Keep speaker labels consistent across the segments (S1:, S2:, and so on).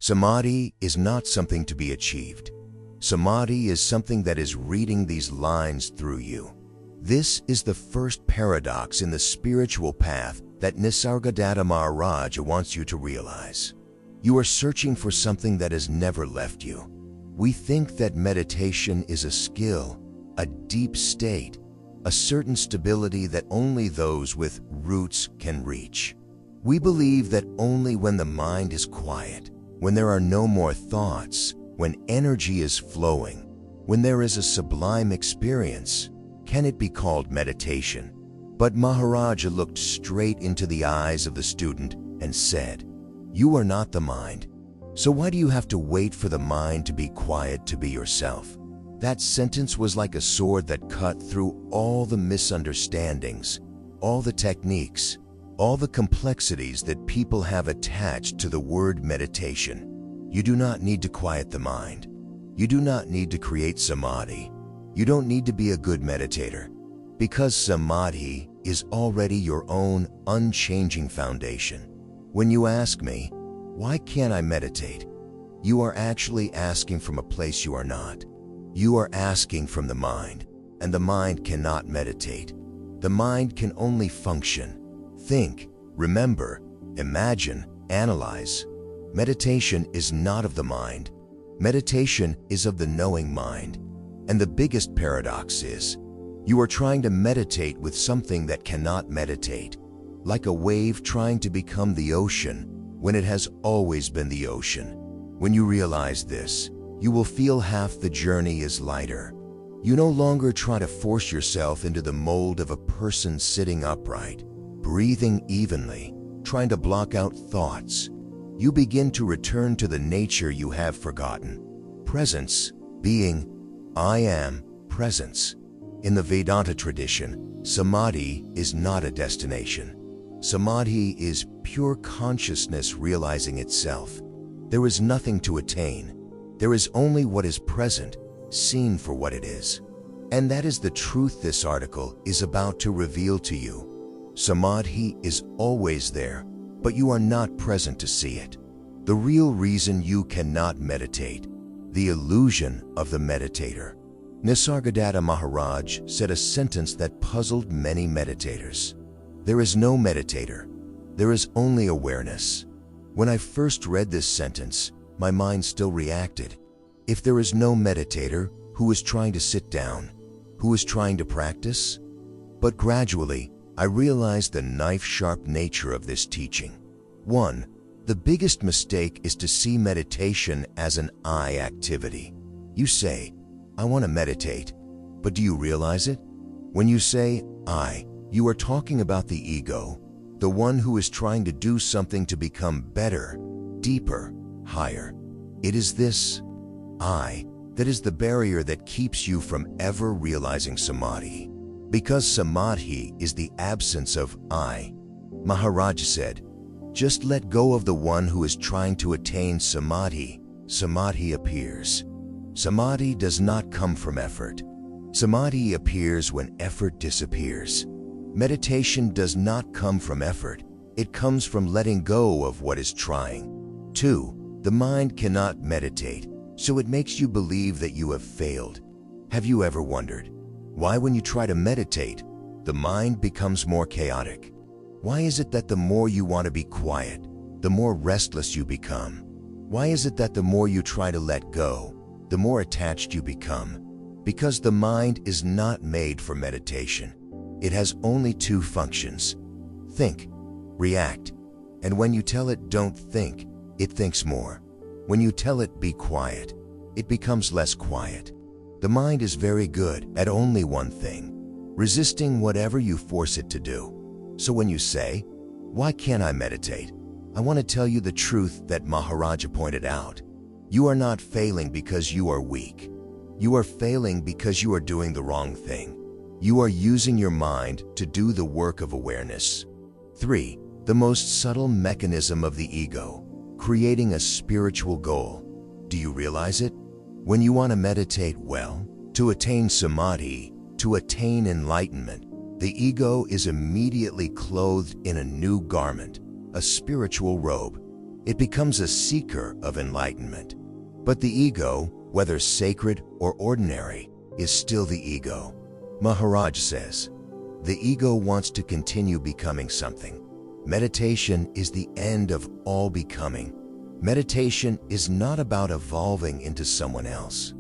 S1: Samadhi is not something to be achieved. Samadhi is something that is reading these lines through you. This is the first paradox in the spiritual path that Nisargadatta Maharaj wants you to realize. You are searching for something that has never left you. We think that meditation is a skill, a deep state, a certain stability that only those with roots can reach. We believe that only when the mind is quiet, when there are no more thoughts, when energy is flowing, when there is a sublime experience, can it be called meditation. But Maharaj looked straight into the eyes of the student and said, "You are not the mind. So why do you have to wait for the mind to be quiet to be yourself?" That sentence was like a sword that cut through all the misunderstandings, all the techniques, all the complexities that people have attached to the word meditation. You do not need to quiet the mind. You do not need to create samadhi. You don't need to be a good meditator, because samadhi is already your own unchanging foundation. When you ask me, "Why can't I meditate?" you are actually asking from a place you are not. You are asking from the mind, and the mind cannot meditate. The mind can only function, think, remember, imagine, analyze. Meditation is not of the mind. Meditation is of the knowing mind. And the biggest paradox is, you are trying to meditate with something that cannot meditate, like a wave trying to become the ocean when it has always been the ocean. When you realize this, you will feel half the journey is lighter. You no longer try to force yourself into the mold of a person sitting upright, breathing evenly, trying to block out thoughts. You begin to return to the nature you have forgotten. Presence, being, I am, presence. In the Vedanta tradition, samadhi is not a destination. Samadhi is pure consciousness realizing itself. There is nothing to attain. There is only what is present, seen for what it is. And that is the truth this article is about to reveal to you. Samadhi is always there, but you are not present to see it. The real reason you cannot meditate, the illusion of the meditator. Nisargadatta Maharaj said a sentence that puzzled many meditators. There is no meditator. There is only awareness. When I first read this sentence, my mind still reacted. If there is no meditator, who is trying to sit down? Who is trying to practice? But gradually, I realized the knife-sharp nature of this teaching. 1. The biggest mistake is to see meditation as an I activity. You say, "I want to meditate," but do you realize it? When you say I, you are talking about the ego, the one who is trying to do something to become better, deeper, higher. It is this I that is the barrier that keeps you from ever realizing samadhi. Because samadhi is the absence of I, Maharaj said, just let go of the one who is trying to attain samadhi. Samadhi appears. Samadhi does not come from effort. Samadhi appears when effort disappears. Meditation does not come from effort. It comes from letting go of what is trying. 2. The mind cannot meditate, so it makes you believe that you have failed. Have you ever wondered why when you try to meditate, the mind becomes more chaotic? Why is it that the more you want to be quiet, the more restless you become? Why is it that the more you try to let go, the more attached you become? Because the mind is not made for meditation. It has only two functions: think, react. And when you tell it don't think, it thinks more. When you tell it be quiet, it becomes less quiet. The mind is very good at only one thing: resisting whatever you force it to do. So when you say, "Why can't I meditate?" I want to tell you the truth that Maharaja pointed out. You are not failing because you are weak. You are failing because you are doing the wrong thing. You are using your mind to do the work of awareness. 3. The most subtle mechanism of the ego, creating a spiritual goal. Do you realize it? When you want to meditate well, to attain samadhi, to attain enlightenment, the ego is immediately clothed in a new garment, a spiritual robe. It becomes a seeker of enlightenment. But the ego, whether sacred or ordinary, is still the ego. Maharaj says, the ego wants to continue becoming something. Meditation is the end of all becoming. Meditation is not about evolving into someone else.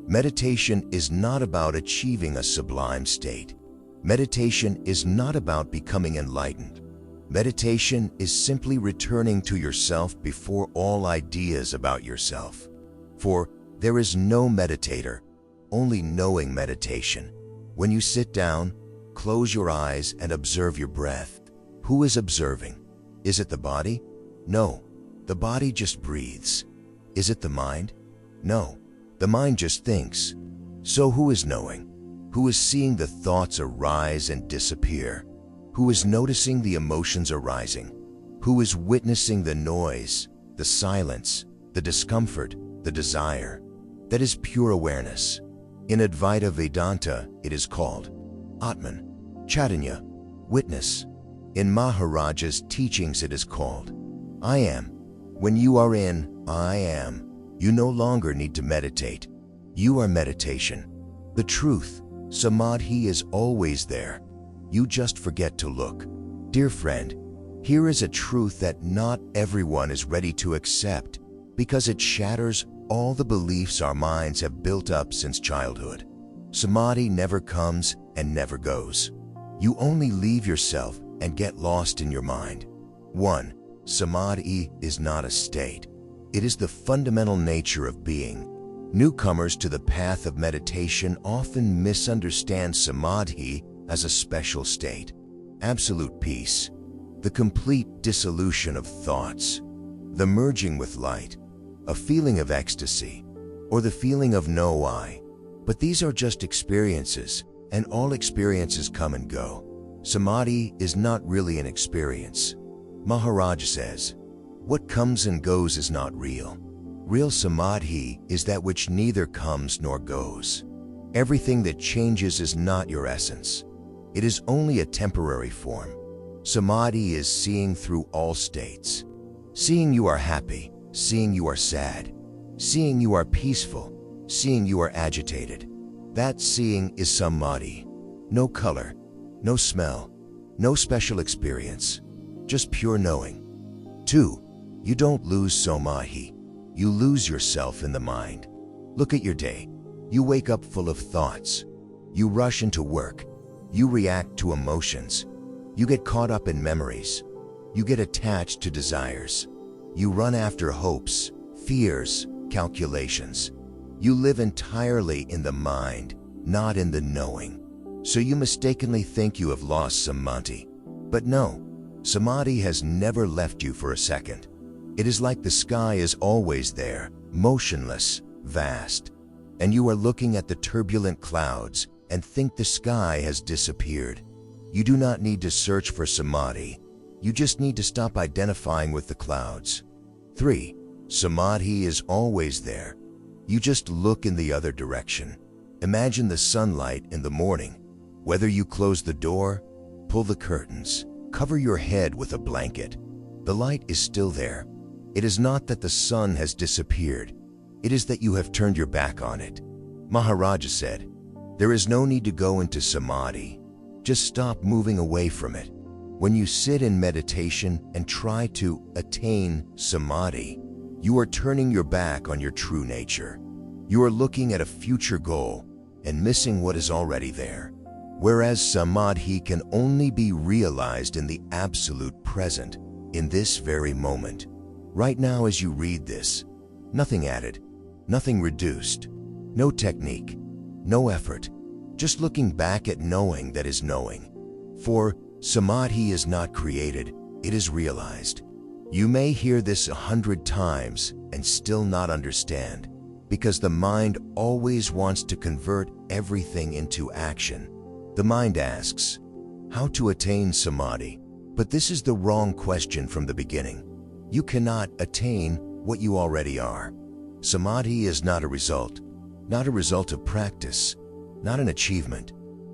S1: Meditation is not about achieving a sublime state. Meditation is not about becoming enlightened. Meditation is simply returning to yourself before all ideas about yourself. For there is no meditator, only knowing meditation. When you sit down, close your eyes and observe your breath. Who is observing? Is it the body? No, the body just breathes. Is it the mind? No, the mind just thinks. So who is knowing? Who is seeing the thoughts arise and disappear? Who is noticing the emotions arising? Who is witnessing the noise, the silence, the discomfort, the desire? That is pure awareness. In Advaita Vedanta, it is called Atman, Chaitanya, witness. In Maharaj's teachings, it is called I am. When you are in I am, you no longer need to meditate. You are meditation. The truth, Samadhi, is always there. You just forget to look. Dear friend, here is a truth that not everyone is ready to accept because it shatters all the beliefs our minds have built up since childhood. Samadhi never comes and never goes. You only leave yourself and get lost in your mind. 1. Samadhi is not a state. It is the fundamental nature of being. Newcomers to the path of meditation often misunderstand Samadhi as a special state. Absolute peace, the complete dissolution of thoughts, the merging with light, a feeling of ecstasy, or the feeling of no I. But these are just experiences, and all experiences come and go. Samadhi is not really an experience. Maharaj says, what comes and goes is not real. Real Samadhi is that which neither comes nor goes. Everything that changes is not your essence. It is only a temporary form. Samadhi is seeing through all states. Seeing you are happy, seeing you are sad, seeing you are peaceful, seeing you are agitated. That seeing is Samadhi. No color, no smell, no special experience, just pure knowing. 2. You don't lose Samadhi. You lose yourself in the mind. Look at your day. You wake up full of thoughts. You rush into work. You react to emotions. You get caught up in memories. You get attached to desires. You run after hopes, fears, calculations. You live entirely in the mind, not in the knowing. So you mistakenly think you have lost Samadhi. But no, Samadhi has never left you for a second. It is like the sky is always there, motionless, vast. And you are looking at the turbulent clouds and think the sky has disappeared. You do not need to search for Samadhi. You just need to stop identifying with the clouds. 3. Samadhi is always there. You just look in the other direction. Imagine the sunlight in the morning. Whether you close the door, pull the curtains, cover your head with a blanket, the light is still there. It is not that the sun has disappeared. It is that you have turned your back on it. Maharaj said, there is no need to go into Samadhi. Just stop moving away from it. When you sit in meditation and try to attain Samadhi, you are turning your back on your true nature. You are looking at a future goal and missing what is already there. Whereas Samadhi can only be realized in the absolute present, in this very moment. Right now as you read this, nothing added, nothing reduced, no technique, no effort, just looking back at knowing that is knowing. For Samadhi is not created, it is realized. You may hear this 100 times and still not understand, because the mind always wants to convert everything into action. The mind asks, how to attain Samadhi? But this is the wrong question from the beginning. You cannot attain what you already are. Samadhi is not a result of practice, not an achievement.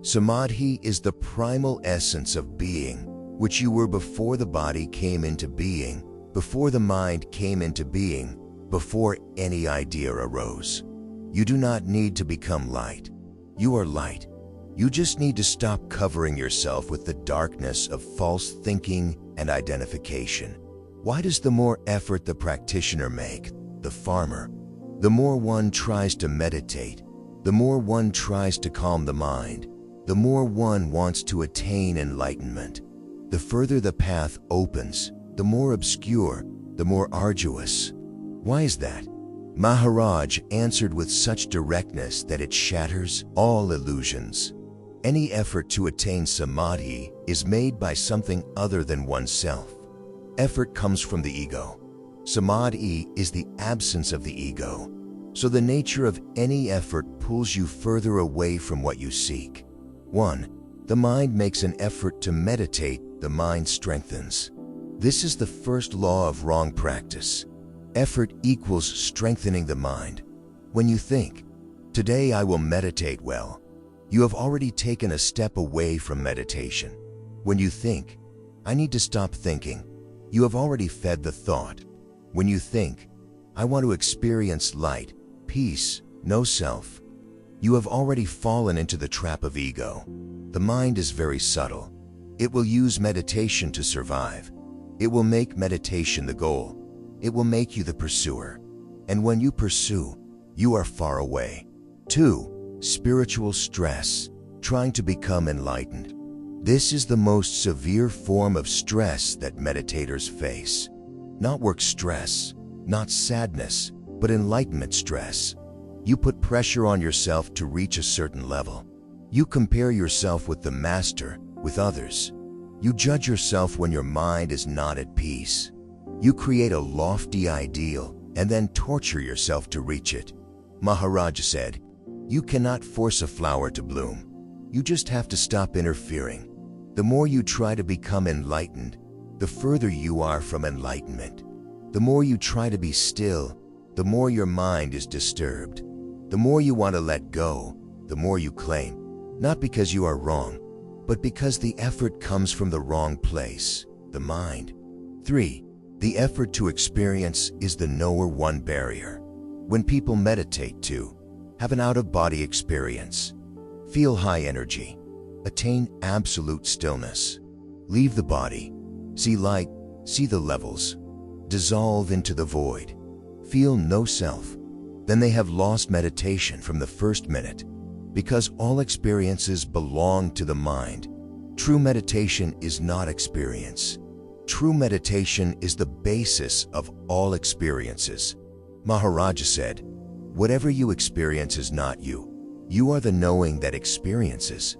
S1: Samadhi is the primal essence of being, which you were before the body came into being, before the mind came into being, before any idea arose. You do not need to become light. You are light. You just need to stop covering yourself with the darkness of false thinking and identification. Why does the more effort the practitioner make, the farmer, the more one tries to meditate, the more one tries to calm the mind, the more one wants to attain enlightenment, the further the path opens, the more obscure, the more arduous. Why is that? Maharaj answered with such directness that it shatters all illusions. Any effort to attain Samadhi is made by something other than oneself. Effort comes from the ego. Samadhi is the absence of the ego. So the nature of any effort pulls you further away from what you seek. 1. The mind makes an effort to meditate, the mind strengthens. This is the first law of wrong practice. Effort equals strengthening the mind. When you think, "Today I will meditate well," you have already taken a step away from meditation. When you think, "I need to stop thinking," you have already fed the thought. When you think, "I want to experience light, peace, no self," you have already fallen into the trap of ego. The mind is very subtle. It will use meditation to survive. It will make meditation the goal. It will make you the pursuer. And when you pursue, you are far away. 2. Spiritual stress, trying to become enlightened. This is the most severe form of stress that meditators face. Not work stress, not sadness, but enlightenment stress. You put pressure on yourself to reach a certain level. You compare yourself with the master, with others. You judge yourself when your mind is not at peace. You create a lofty ideal and then torture yourself to reach it. Maharaj said, "You cannot force a flower to bloom. You just have to stop interfering." The more you try to become enlightened, the further you are from enlightenment. The more you try to be still, the more your mind is disturbed. The more you want to let go, the more you claim, not because you are wrong, but because the effort comes from the wrong place, the mind. 3. The effort to experience is the knower one barrier. When people meditate to have an out-of-body experience, feel high energy, attain absolute stillness, leave the body, see light, see the levels, dissolve into the void, feel no self, then they have lost meditation from the first minute, because all experiences belong to the mind. True meditation is not experience. True meditation is the basis of all experiences. Maharaj said, "Whatever you experience is not you. You are the knowing that experiences."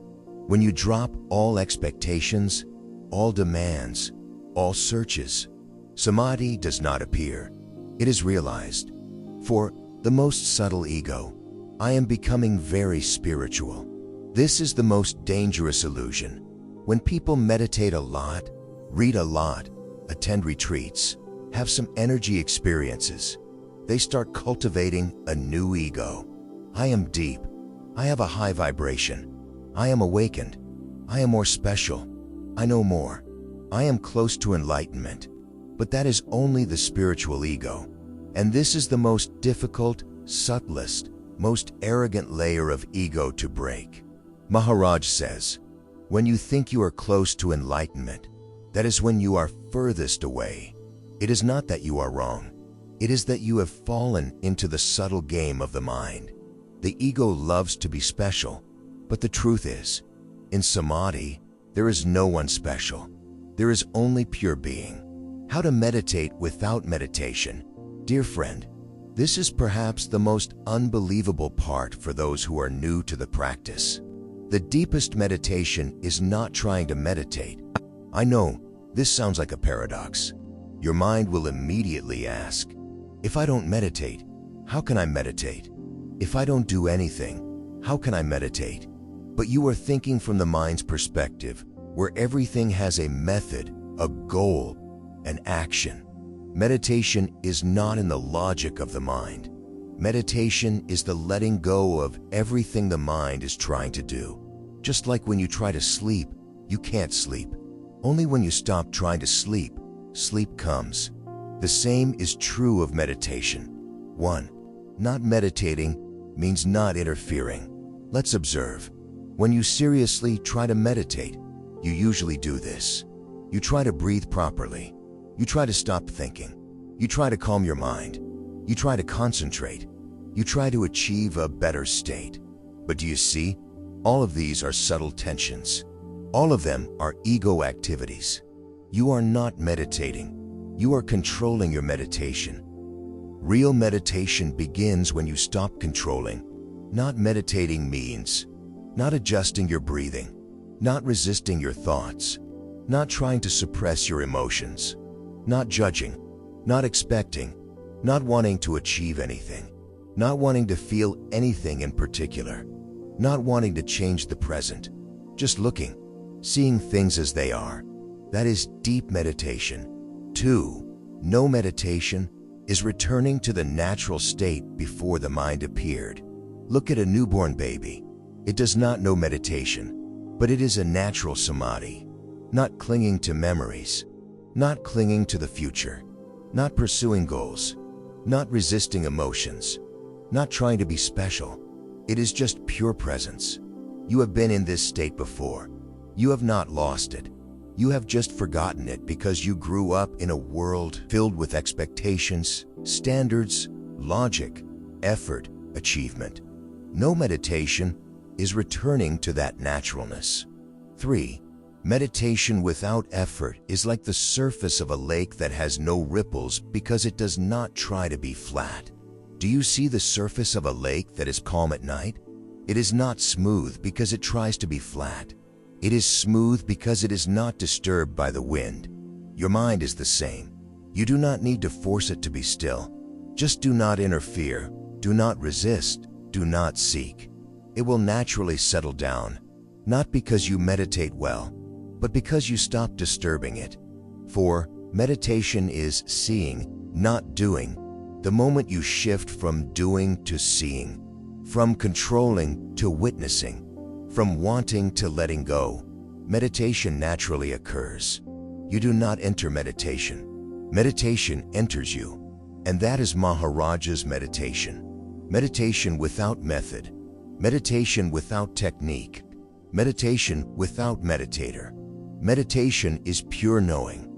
S1: When you drop all expectations, all demands, all searches, Samadhi does not appear. It is realized. For the most subtle ego, I am becoming very spiritual. This is the most dangerous illusion. When people meditate a lot, read a lot, attend retreats, have some energy experiences, they start cultivating a new ego. I am deep. I have a high vibration. I am awakened. I am more special. I know more. I am close to enlightenment. But that is only the spiritual ego. And this is the most difficult, subtlest, most arrogant layer of ego to break. Maharaj says, when you think you are close to enlightenment, that is when you are furthest away. It is not that you are wrong. It is that you have fallen into the subtle game of the mind. The ego loves to be special, but the truth is, in Samadhi, there is no one special. There is only pure being. How to meditate without meditation? Dear friend, this is perhaps the most unbelievable part for those who are new to the practice. The deepest meditation is not trying to meditate. I know, this sounds like a paradox. Your mind will immediately ask, if I don't meditate, how can I meditate? If I don't do anything, how can I meditate? But you are thinking from the mind's perspective, where everything has a method, a goal, an action. Meditation is not in the logic of the mind. Meditation is the letting go of everything the mind is trying to do. Just like when you try to sleep, you can't sleep. Only when you stop trying to sleep, sleep comes. The same is true of meditation. 1. Not meditating means not interfering. Let's observe. When you seriously try to meditate, you usually do this. You try to breathe properly. You try to stop thinking. You try to calm your mind. You try to concentrate. You try to achieve a better state. But do you see? All of these are subtle tensions. All of them are ego activities. You are not meditating. You are controlling your meditation. Real meditation begins when you stop controlling. Not meditating means not adjusting your breathing, not resisting your thoughts, not trying to suppress your emotions, not judging, not expecting, not wanting to achieve anything, not wanting to feel anything in particular, not wanting to change the present, just looking, seeing things as they are. That is deep meditation. 2. No meditation is returning to the natural state before the mind appeared. Look at a newborn baby. It does not know meditation, but it is a natural samadhi, not clinging to memories, not clinging to the future, not pursuing goals, not resisting emotions, not trying to be special. It is just pure presence. You have been in this state before. You have not lost it. You have just forgotten it because you grew up in a world filled with expectations, standards, logic, effort, achievement. No meditation is returning to that naturalness. 3. Meditation without effort is like the surface of a lake that has no ripples because it does not try to be flat. Do you see the surface of a lake that is calm at night? It is not smooth because it tries to be flat. It is smooth because it is not disturbed by the wind. Your mind is the same. You do not need to force it to be still. Just do not interfere. Do not resist. Do not seek. It will naturally settle down, not because you meditate well, but because you stop disturbing it. 4. Meditation is seeing, not doing. The moment you shift from doing to seeing, from controlling to witnessing, from wanting to letting go, meditation naturally occurs. You do not enter meditation. Meditation enters you. And that is Maharaj's meditation. Meditation without method. Meditation without technique. Meditation without meditator. Meditation is pure knowing.